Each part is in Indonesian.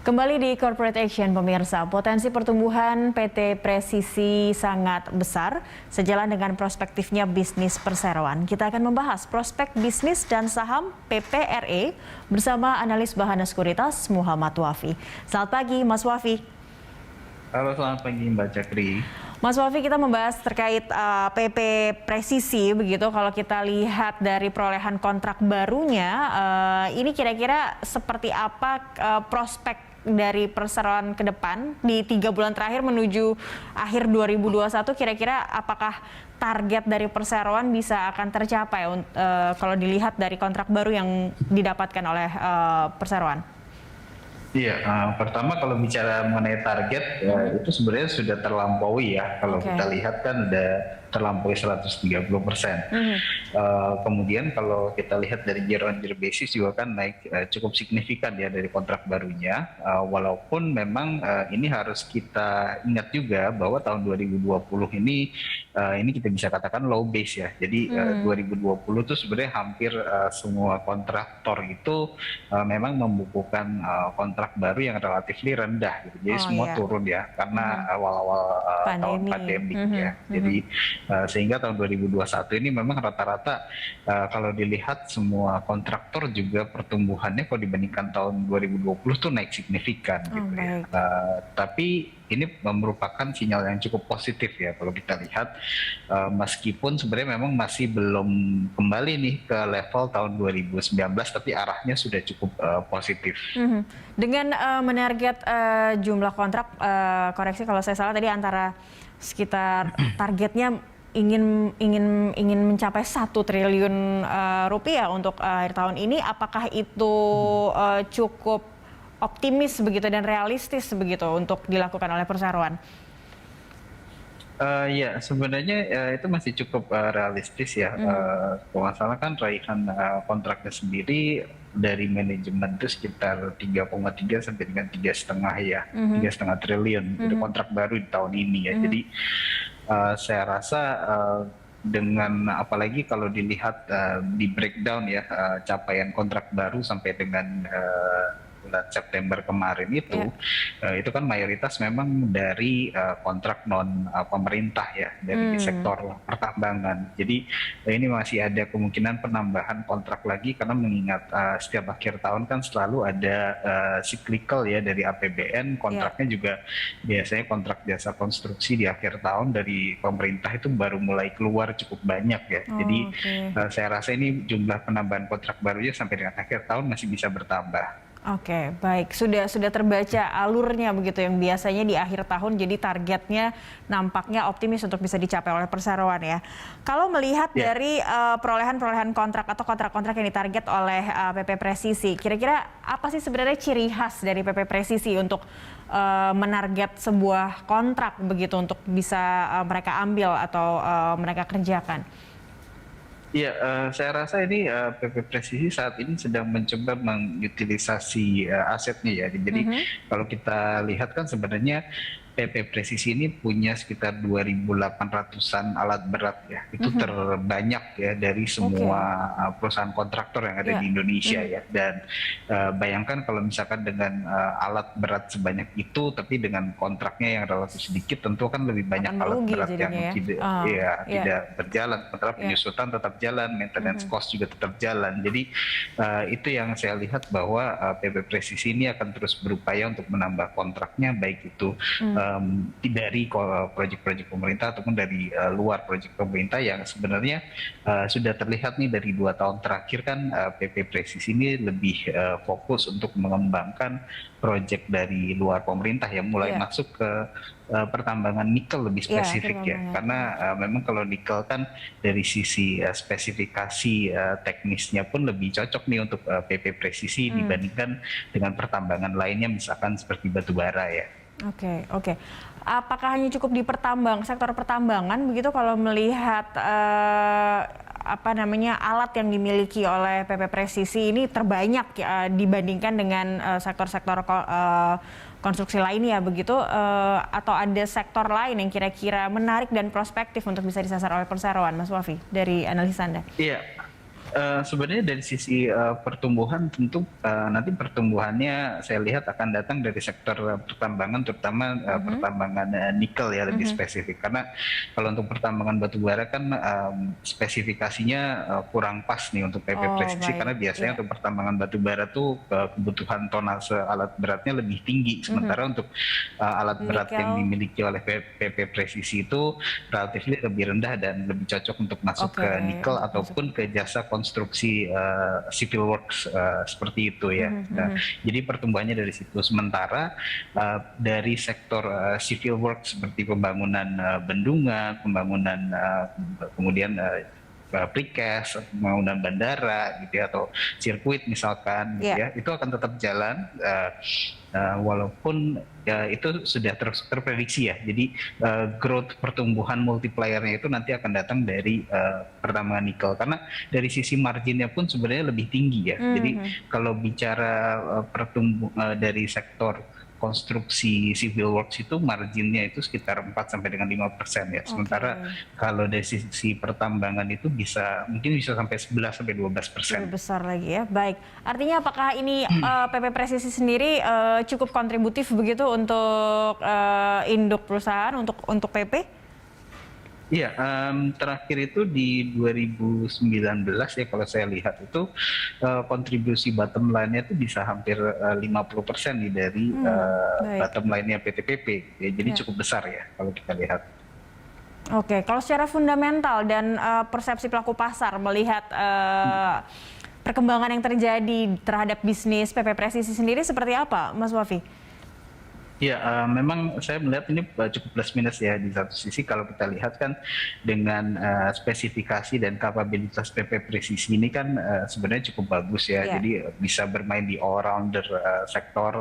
Kembali di Corporate Action, pemirsa, potensi pertumbuhan PT Presisi sangat besar sejalan dengan prospektifnya bisnis perseroan. Kita akan membahas prospek bisnis dan saham PPRE bersama analis Bahana Sekuritas Muhammad Wafi. Selamat pagi, Mas Wafi. Halo, selamat pagi Mbak Cakri. Mas Wafi, kita membahas terkait PP Presisi, begitu. Kalau kita lihat dari perolehan kontrak barunya, ini kira-kira seperti apa prospek dari perseroan ke depan di 3 bulan terakhir menuju akhir 2021, kira-kira apakah target dari perseroan bisa akan tercapai kalau dilihat dari kontrak baru yang didapatkan oleh perseroan? Iya, pertama kalau bicara mengenai target, itu sebenarnya sudah terlampaui ya. Kalau kita lihat kan udah terlampaui 130%. Kemudian kalau kita lihat dari year on year basis juga kan naik cukup signifikan ya dari kontrak barunya. Walaupun memang ini harus kita ingat juga bahwa tahun 2020 ini kita bisa katakan low base ya. Jadi 2020 itu sebenarnya hampir semua kontraktor itu memang membukukan kontrak baru yang relatif rendah gitu. Jadi semua turun ya karena awal-awal tahun pandemi ya. Jadi sehingga tahun 2021 ini memang rata-rata kalau dilihat semua kontraktor juga pertumbuhannya kalau dibandingkan tahun 2020 tuh naik signifikan gitu ya. Tapi ini merupakan sinyal yang cukup positif ya kalau kita lihat, meskipun sebenarnya memang masih belum kembali nih ke level tahun 2019, tapi arahnya sudah cukup positif. Dengan menarget jumlah kontrak, koreksi kalau saya salah tadi, antara sekitar targetnya ingin mencapai 1 triliun rupiah untuk akhir tahun ini, apakah itu cukup optimis begitu dan realistis begitu untuk dilakukan oleh perseroan? Ya, sebenarnya itu masih cukup realistis ya. Kalau nggak salah kan raihan kontraknya sendiri dari manajemen itu sekitar 3,3 sampai dengan 3,5 ya, 3,5 triliun itu kontrak baru di tahun ini ya. Jadi saya rasa dengan apalagi kalau dilihat di breakdown ya capaian kontrak baru sampai dengan bulan September kemarin itu kan mayoritas memang dari kontrak non pemerintah ya, dari sektor pertambangan. Jadi ini masih ada kemungkinan penambahan kontrak lagi karena mengingat setiap akhir tahun kan selalu ada cyclical ya dari APBN, kontraknya juga biasanya kontrak jasa konstruksi di akhir tahun dari pemerintah itu baru mulai keluar cukup banyak ya. Jadi saya rasa ini jumlah penambahan kontrak barunya sampai dengan akhir tahun masih bisa bertambah. Oke, baik. Sudah terbaca alurnya begitu yang biasanya di akhir tahun, jadi targetnya nampaknya optimis untuk bisa dicapai oleh perseroan ya. Kalau melihat dari perolehan kontrak atau kontrak-kontrak yang ditarget oleh PP Presisi, kira-kira apa sih sebenarnya ciri khas dari PP Presisi untuk menarget sebuah kontrak begitu untuk bisa mereka ambil atau mereka kerjakan? Iya, saya rasa ini PP Presisi saat ini sedang mencoba mengutilisasi asetnya ya. Jadi kalau kita lihat kan sebenarnya PP Presisi ini punya sekitar 2.800-an alat berat ya. Itu terbanyak ya dari semua perusahaan kontraktor yang ada di Indonesia ya. Dan bayangkan kalau misalkan dengan alat berat sebanyak itu, tapi dengan kontraknya yang relatif sedikit, tentu kan lebih banyak alat berat yang tidak berjalan. Sementara penyusutan tetap jalan, maintenance cost juga tetap jalan. Jadi itu yang saya lihat bahwa PP Presisi ini akan terus berupaya untuk menambah kontraknya, baik itu dari proyek-proyek pemerintah ataupun dari luar proyek pemerintah yang sebenarnya sudah terlihat nih dari 2 tahun terakhir kan PP Presisi ini lebih fokus untuk mengembangkan proyek dari luar pemerintah yang mulai masuk ke pertambangan nikel lebih spesifik ya. Karena memang kalau nikel kan dari sisi spesifikasi teknisnya pun lebih cocok nih untuk PP Presisi dibandingkan dengan pertambangan lainnya misalkan seperti batu bara ya. Oke. Apakah hanya cukup di sektor pertambangan begitu kalau melihat alat yang dimiliki oleh PP Presisi ini terbanyak dibandingkan dengan sektor-sektor konstruksi lainnya begitu, atau ada sektor lain yang kira-kira menarik dan prospektif untuk bisa disasar oleh perseroan, Mas Wafi, dari analisa Anda? Iya. Sebenarnya dari sisi pertumbuhan tentu nanti pertumbuhannya saya lihat akan datang dari sektor pertambangan, terutama pertambangan nikel ya lebih spesifik. Karena kalau untuk pertambangan batu bara kan spesifikasinya kurang pas nih untuk PP Oh, Presisi, baik. karena biasanya Iya. untuk pertambangan batu bara tuh kebutuhan tonase alat beratnya lebih tinggi. Sementara untuk alat berat yang Nikel. dimiliki oleh PP Presisi itu relatif lebih rendah dan lebih cocok untuk masuk Oke, ke nikel untuk masuk. ataupun ke jasa konstruksi civil works seperti itu ya. Jadi pertumbuhannya dari situ. Sementara dari sektor civil works seperti pembangunan bendungan, pembangunan kemudian precast, pembangunan bandara gitu ya, atau sirkuit misalkan gitu Iya. ya, itu akan tetap jalan walaupun itu sudah terprediksi ya. Jadi growth pertumbuhan multipliernya itu nanti akan datang dari pertambangan nikel, karena dari sisi marginnya pun sebenarnya lebih tinggi ya. Jadi kalau bicara dari sektor konstruksi civil works itu marginnya itu sekitar 4 sampai dengan 5% ya. Sementara kalau dari sisi pertambangan itu mungkin bisa sampai 11 sampai 12%. Lebih besar lagi ya. Baik. Artinya apakah ini PP Presisi sendiri cukup kontributif begitu untuk induk perusahaan untuk PP? Iya, terakhir itu di 2019 ya kalau saya lihat itu kontribusi bottom line-nya itu bisa hampir 50% nih dari Baik. bottom line-nya PTPP. Ya, jadi Ya. cukup besar ya kalau kita lihat. Oke, kalau secara fundamental dan persepsi pelaku pasar melihat perkembangan yang terjadi terhadap bisnis PP Presisi sendiri seperti apa, Mas Wafi? Ya, memang saya melihat ini cukup plus minus ya. Di satu sisi kalau kita lihat kan dengan spesifikasi dan kapabilitas PP Presisi ini kan sebenarnya cukup bagus ya. Yeah. Jadi bisa bermain di all-rounder sektor,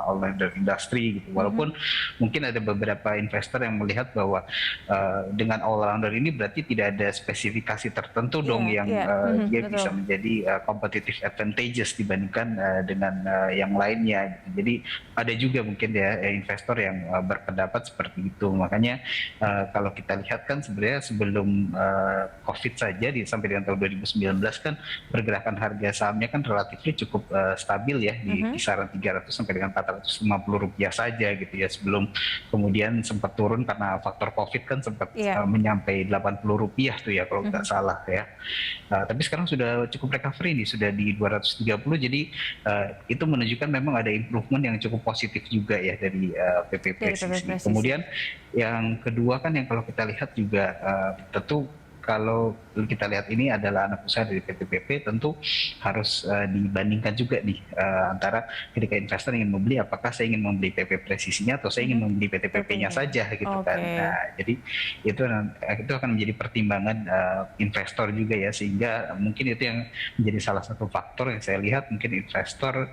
all-rounder industri gitu. Walaupun mungkin ada beberapa investor yang melihat bahwa dengan all-rounder ini berarti tidak ada spesifikasi tertentu dong yang dia betul. bisa menjadi competitive advantageous dibandingkan dengan yang lainnya. Jadi ada juga mungkin ya investor yang berpendapat seperti itu. Makanya kalau kita lihat kan sebenarnya sebelum COVID saja sampai dengan tahun 2019 kan pergerakan harga sahamnya kan relatif cukup stabil ya di kisaran 300 sampai dengan 450 rupiah saja gitu ya, sebelum kemudian sempat turun karena faktor COVID kan sempat menyampai 80 rupiah tuh ya kalau nggak salah ya. Tapi sekarang sudah cukup recovery nih, sudah di 230, jadi itu menunjukkan memang ada improvement yang cukup positif juga ya dari PP Presisi. Kemudian yang kedua kan yang kalau kita lihat juga tentu kalau kita lihat ini adalah anak usaha dari PTPP, tentu harus dibandingkan juga nih antara ketika investor ingin membeli, apakah saya ingin membeli PP Presisinya atau saya ingin membeli PTPP-nya saja gitu kan. Nah, jadi itu akan menjadi pertimbangan investor juga ya, sehingga mungkin itu yang menjadi salah satu faktor yang saya lihat mungkin investor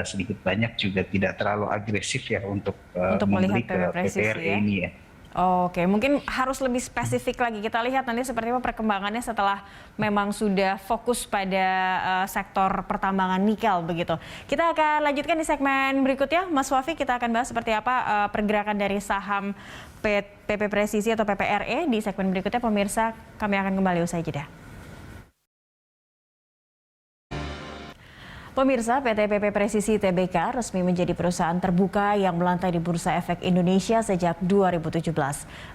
sedikit banyak juga tidak terlalu agresif ya untuk membeli ke PPRE ini ya. Oke, mungkin harus lebih spesifik lagi. Kita lihat nanti seperti apa perkembangannya setelah memang sudah fokus pada sektor pertambangan nikel begitu. Kita akan lanjutkan di segmen berikutnya, Mas Wafi. Kita akan bahas seperti apa pergerakan dari saham PP Presisi atau PPRE di segmen berikutnya. Pemirsa, kami akan kembali usai jeda. Pemirsa, PT PP Presisi Tbk resmi menjadi perusahaan terbuka yang melantai di Bursa Efek Indonesia sejak 2017.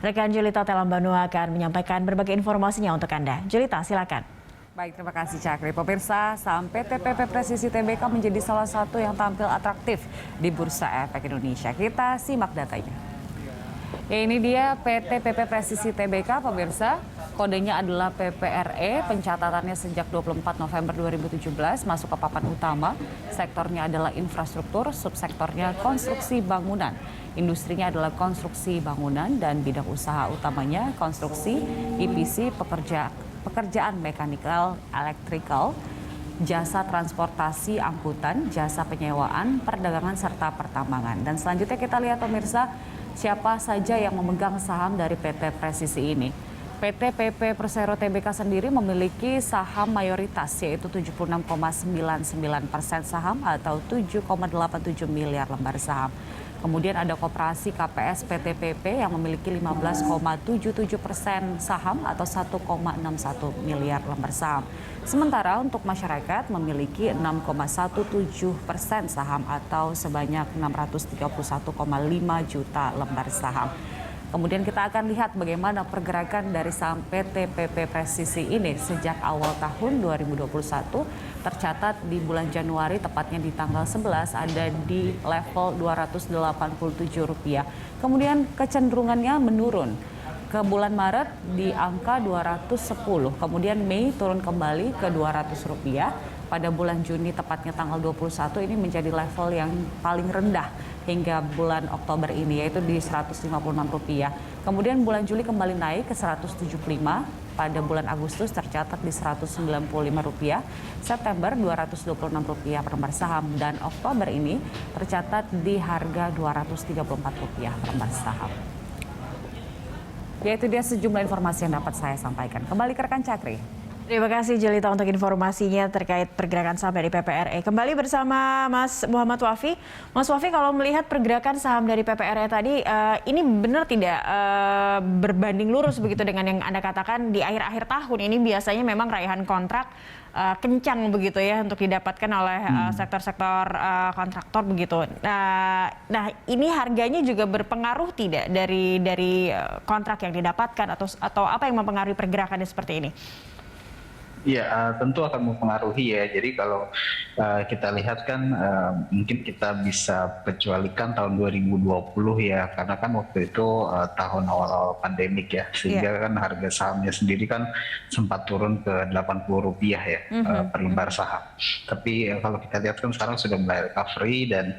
Rekan Julita Telambano akan menyampaikan berbagai informasinya untuk Anda. Julita, silakan. Baik, terima kasih Cakri. Pemirsa, saham PT PP Presisi Tbk menjadi salah satu yang tampil atraktif di Bursa Efek Indonesia. Kita simak datanya. Ya, ini dia PT PP Presisi Tbk, pemirsa. Kodenya adalah PPRE, pencatatannya sejak 24 November 2017, masuk ke papan utama. Sektornya adalah infrastruktur, subsektornya konstruksi bangunan. Industrinya adalah konstruksi bangunan dan bidang usaha utamanya konstruksi, EPC, pekerjaan mekanikal, elektrikal, jasa transportasi, angkutan, jasa penyewaan, perdagangan, serta pertambangan. Dan selanjutnya kita lihat pemirsa, siapa saja yang memegang saham dari PT Presisi ini. PT PP Persero Tbk sendiri memiliki saham mayoritas yaitu 76,99% saham atau 7,87 miliar lembar saham. Kemudian ada Koperasi KPS PT PP yang memiliki 15,77% saham atau 1,61 miliar lembar saham. Sementara untuk masyarakat memiliki 6,17% saham atau sebanyak 631,5 juta lembar saham. Kemudian kita akan lihat bagaimana pergerakan dari saham PT PP Presisi ini sejak awal tahun 2021 tercatat di bulan Januari tepatnya di tanggal 11 ada di level Rp287. Kemudian kecenderungannya menurun ke bulan Maret di angka 210, kemudian Mei turun kembali ke Rp200. Pada bulan Juni tepatnya tanggal 21 ini menjadi level yang paling rendah hingga bulan Oktober ini yaitu di Rp156. Kemudian bulan Juli kembali naik ke 175, pada bulan Agustus tercatat di Rp195, September Rp226 per lembar saham dan Oktober ini tercatat di harga Rp234 per lembar saham. Yaitu dia sejumlah informasi yang dapat saya sampaikan. Kembali ke rekan Cakri. Terima kasih Jelita untuk informasinya terkait pergerakan saham dari PPRE. Kembali bersama Mas Muhammad Wafi. Mas Wafi, kalau melihat pergerakan saham dari PPRE tadi, ini benar tidak berbanding lurus begitu dengan yang Anda katakan di akhir-akhir tahun ini biasanya memang raihan kontrak kencang begitu ya untuk didapatkan oleh sektor-sektor kontraktor begitu. Nah ini harganya juga berpengaruh tidak dari kontrak yang didapatkan atau apa yang mempengaruhi pergerakannya seperti ini? Ya, tentu akan mempengaruhi ya. Jadi kalau kita lihat kan mungkin kita bisa kecualikan tahun 2020 ya, karena kan waktu itu tahun awal-awal pandemik ya, sehingga kan harga sahamnya sendiri kan sempat turun ke Rp80 ya per lembar saham. Tapi kalau kita lihat kan sekarang sudah mulai recovery dan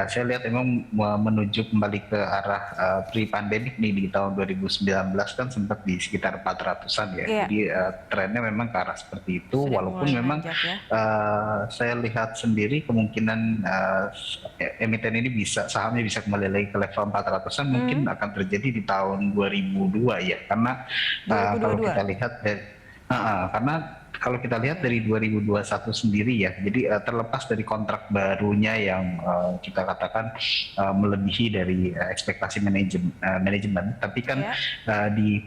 saya lihat memang menuju kembali ke arah pre-pandemic nih di tahun 2019 kan sempat di sekitar 400-an ya. Jadi trennya memang ke arah seperti itu, sudah walaupun memang saya lihat sendiri kemungkinan emiten ini sahamnya bisa kembali lagi ke level 400-an mungkin akan terjadi di tahun 2002 ya, karena kalau kita lihat dari 2021 sendiri ya, jadi terlepas dari kontrak barunya yang kita katakan melebihi dari ekspektasi manajemen, tapi kan di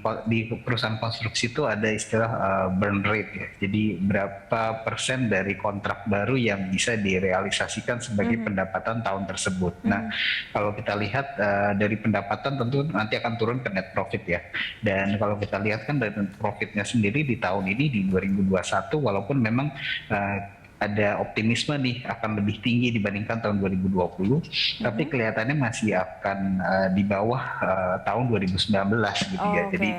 perusahaan konstruksi itu ada istilah burn rate ya, jadi berapa persen dari kontrak baru yang bisa direalisasikan sebagai pendapatan tahun tersebut. Nah, kalau kita lihat dari pendapatan tentu nanti akan turun ke net profit ya, dan kalau kita lihat kan dari net profitnya sendiri di tahun ini di 2021 walaupun memang ada optimisme nih akan lebih tinggi dibandingkan tahun 2020, tapi kelihatannya masih akan di bawah tahun 2019 gitu ya. Jadi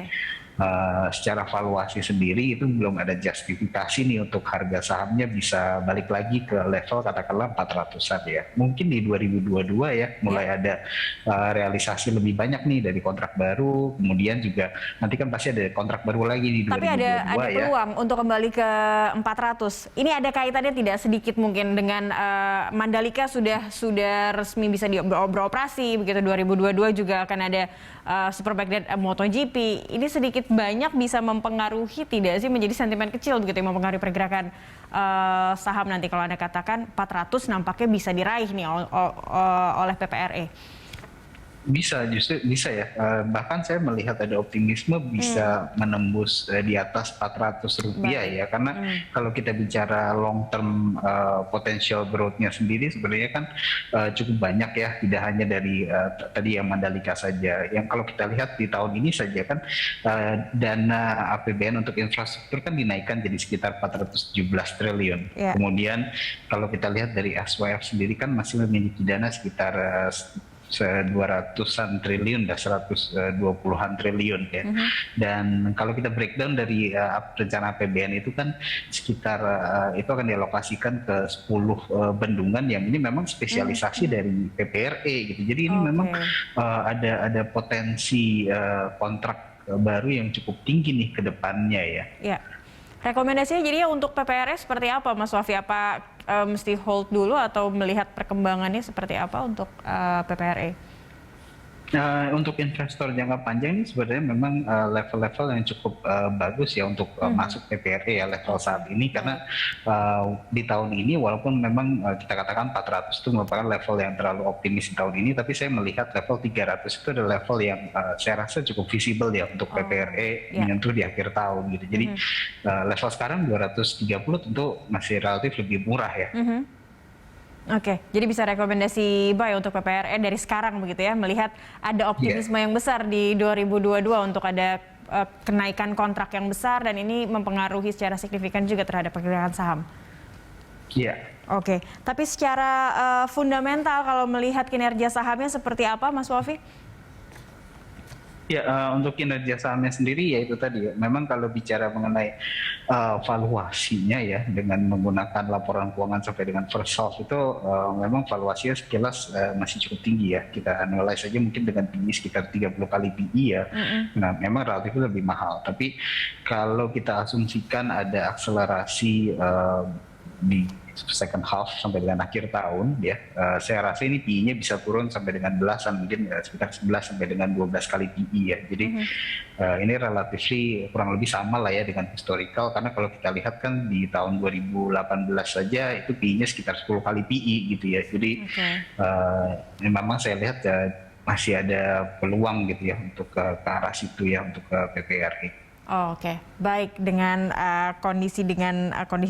secara valuasi sendiri itu belum ada justifikasi nih untuk harga sahamnya bisa balik lagi ke level katakanlah 400-an ya. Mungkin di 2022 ya mulai ada realisasi lebih banyak nih dari kontrak baru, kemudian juga nanti kan pasti ada kontrak baru lagi di 2022 tapi ada peluang untuk kembali ke 400. Ini ada kaitannya tidak sedikit mungkin dengan Mandalika sudah resmi bisa beroperasi begitu, 2022 juga akan ada Superbike dan MotoGP. Ini sedikit banyak bisa mempengaruhi tidak sih, menjadi sentimen kecil begitu yang mempengaruhi pergerakan saham nanti kalau Anda katakan 400 nampaknya bisa diraih nih oleh PPRE. Justru bisa ya. Bahkan saya melihat ada optimisme bisa menembus di atas Rp400 ya. Karena kalau kita bicara long term potential growth-nya sendiri sebenarnya kan cukup banyak ya. Tidak hanya dari tadi yang Mandalika saja. Yang kalau kita lihat di tahun ini saja kan dana APBN untuk infrastruktur kan dinaikkan jadi sekitar 417 triliun. Kemudian kalau kita lihat dari SYF sendiri kan masih memiliki dana sekitar 200-an triliun, 120-an triliun ya. Dan kalau kita breakdown dari rencana APBN itu kan sekitar itu akan dialokasikan ke 10 bendungan yang ini memang spesialisasi dari PPRE gitu. Jadi ini memang ada potensi kontrak baru yang cukup tinggi nih ke depannya ya. Ya. Rekomendasinya jadi untuk PPRE seperti apa Mas Wafi? Apa mesti hold dulu atau melihat perkembangannya seperti apa untuk PPRE? Untuk investor jangka panjang ini sebenarnya memang level-level yang cukup bagus ya untuk masuk PPRE ya level saat ini, karena di tahun ini walaupun memang kita katakan 400 itu merupakan level yang terlalu optimis di tahun ini, tapi saya melihat level 300 itu adalah level yang saya rasa cukup visible ya untuk PPRE menyentuh di akhir tahun gitu. Jadi level sekarang 230 tentu masih relatif lebih murah ya. Oke, jadi bisa rekomendasi buy untuk PPRE dari sekarang begitu ya, melihat ada optimisme yang besar di 2022 untuk ada kenaikan kontrak yang besar dan ini mempengaruhi secara signifikan juga terhadap pergerakan saham. Iya. Oke, tapi secara fundamental kalau melihat kinerja sahamnya seperti apa, Mas Wafi? Ya, untuk kinerja sahamnya sendiri ya itu tadi ya. Memang kalau bicara mengenai valuasinya ya, dengan menggunakan laporan keuangan sampai dengan first half itu memang valuasinya sekilas masih cukup tinggi ya. Kita analyze saja mungkin dengan PE sekitar 30 kali PE ya. Nah, memang relatif lebih mahal. Tapi kalau kita asumsikan ada akselerasi di second half sampai dengan akhir tahun ya, saya rasa ini PE-nya bisa turun sampai dengan belasan, mungkin sekitar 11 sampai dengan 12 kali PE ya. Jadi ini relatif kurang lebih sama lah ya dengan historical, karena kalau kita lihat kan di tahun 2018 saja itu PE-nya sekitar 10 kali PE gitu ya. Jadi memang saya lihat masih ada peluang gitu ya untuk ke arah situ ya untuk PPRE. Oke, baik, dengan kondisi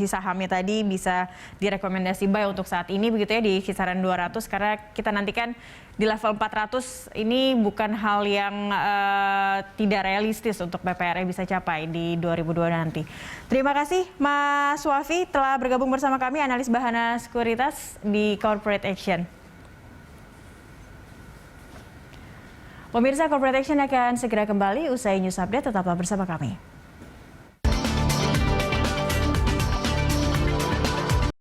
sahamnya tadi bisa direkomendasi buy untuk saat ini begitu ya di kisaran 200, karena kita nantikan di level 400 ini bukan hal yang tidak realistis untuk PPRE bisa capai di 2022 nanti. Terima kasih Mas Wafi telah bergabung bersama kami, analis Bahana Sekuritas di Corporate Action. Pemirsa, Corporate Action akan segera kembali usai news update, tetaplah bersama kami.